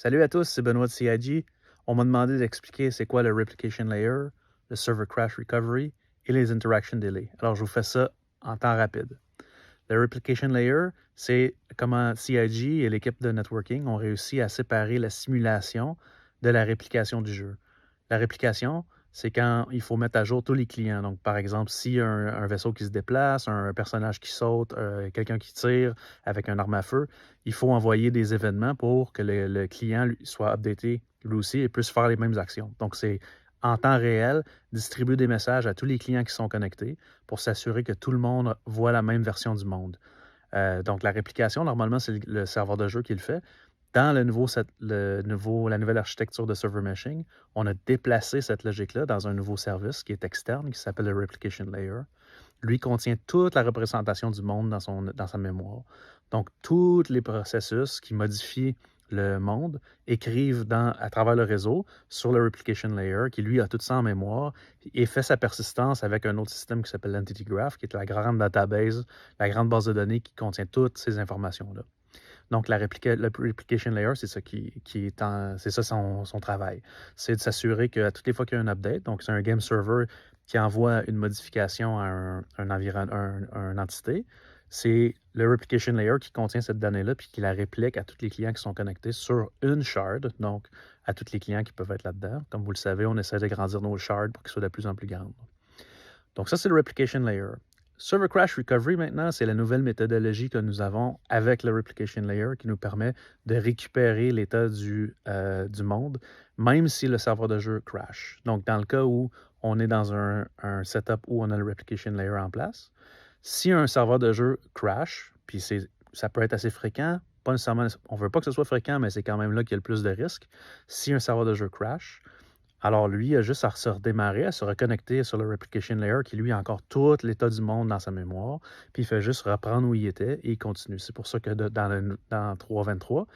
Salut à tous, c'est Benoît de CIG. On m'a demandé d'expliquer c'est quoi le Replication Layer, le Server Crash Recovery et les Interaction Delay. Alors, je vous fais ça en temps rapide. Le Replication Layer, c'est comment CIG et l'équipe de networking ont réussi à séparer la simulation de la réplication du jeu. La réplication, c'est quand il faut mettre à jour tous les clients. Donc, par exemple, s'il y a un vaisseau qui se déplace, un personnage qui saute, quelqu'un qui tire avec un arme à feu, il faut envoyer des événements pour que le client soit updaté lui aussi et puisse faire les mêmes actions. Donc, c'est en temps réel, distribuer des messages à tous les clients qui sont connectés pour s'assurer que tout le monde voit la même version du monde. Donc, la réplication, normalement, c'est le serveur de jeu qui le fait. Dans la nouvelle architecture de server meshing, on a déplacé cette logique-là dans un nouveau service qui est externe, qui s'appelle le Replication Layer. Lui contient toute la représentation du monde dans sa mémoire. Donc, tous les processus qui modifient le monde écrivent à travers le réseau sur le Replication Layer, qui lui a tout ça en mémoire et fait sa persistance avec un autre système qui s'appelle l'Entity Graph, qui est la grande database, la grande base de données qui contient toutes ces informations-là. Donc, le Replication Layer, c'est ça c'est ça son travail. C'est de s'assurer qu'à toutes les fois qu'il y a un update, donc c'est un game server qui envoie une modification à une entité, c'est le Replication Layer qui contient cette donnée-là puis qui la réplique à tous les clients qui sont connectés sur une shard, donc à tous les clients qui peuvent être là-dedans. Comme vous le savez, on essaie de grandir nos shards pour qu'ils soient de plus en plus grandes. Donc ça, c'est le Replication Layer. Server Crash Recovery, maintenant, c'est la nouvelle méthodologie que nous avons avec le Replication Layer qui nous permet de récupérer l'état du monde, même si le serveur de jeu crash. Donc, dans le cas où on est dans un setup où on a le Replication Layer en place, si un serveur de jeu crash, puis ça peut être assez fréquent, pas nécessairement, on ne veut pas que ce soit fréquent, mais c'est quand même là qu'il y a le plus de risques. Si un serveur de jeu crash, alors lui, il a juste à se redémarrer, à se reconnecter sur le Replication Layer qui, lui, a encore tout l'état du monde dans sa mémoire, puis il fait juste reprendre où il était et il continue. C'est pour ça que dans 3.23,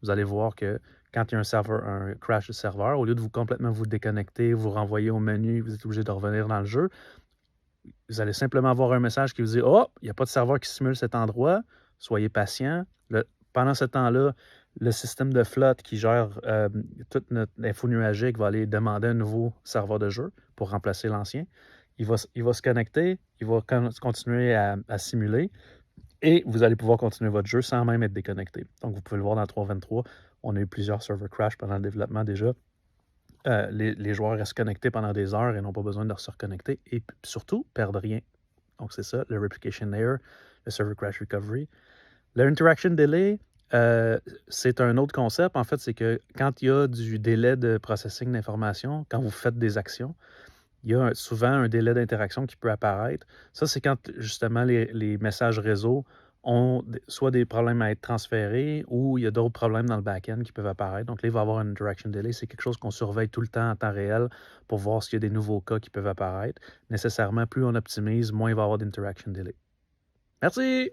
vous allez voir que quand il y a un crash de serveur, au lieu de complètement vous déconnecter, vous renvoyer au menu, vous êtes obligé de revenir dans le jeu, vous allez simplement avoir un message qui vous dit « Oh, il n'y a pas de serveur qui simule cet endroit, soyez patient. » Pendant ce temps-là, le système de flotte qui gère toute notre info nuagique va aller demander un nouveau serveur de jeu pour remplacer l'ancien. Il va se connecter, il va continuer à simuler et vous allez pouvoir continuer votre jeu sans même être déconnecté. Donc, vous pouvez le voir dans 3.23, on a eu plusieurs server crash pendant le développement déjà. Les joueurs restent connectés pendant des heures et n'ont pas besoin de se reconnecter et surtout, perdent rien. Donc, c'est ça, le Replication Layer, le Server Crash Recovery. Le Interaction Delay, c'est un autre concept. En fait, c'est que quand il y a du délai de processing d'informations, quand vous faites des actions, il y a souvent un délai d'interaction qui peut apparaître. Ça, c'est quand justement les messages réseau ont soit des problèmes à être transférés ou il y a d'autres problèmes dans le back-end qui peuvent apparaître. Donc là, il va y avoir un interaction delay. C'est quelque chose qu'on surveille tout le temps en temps réel pour voir s'il y a des nouveaux cas qui peuvent apparaître. Nécessairement, plus on optimise, moins il va y avoir d'interaction delay. Merci!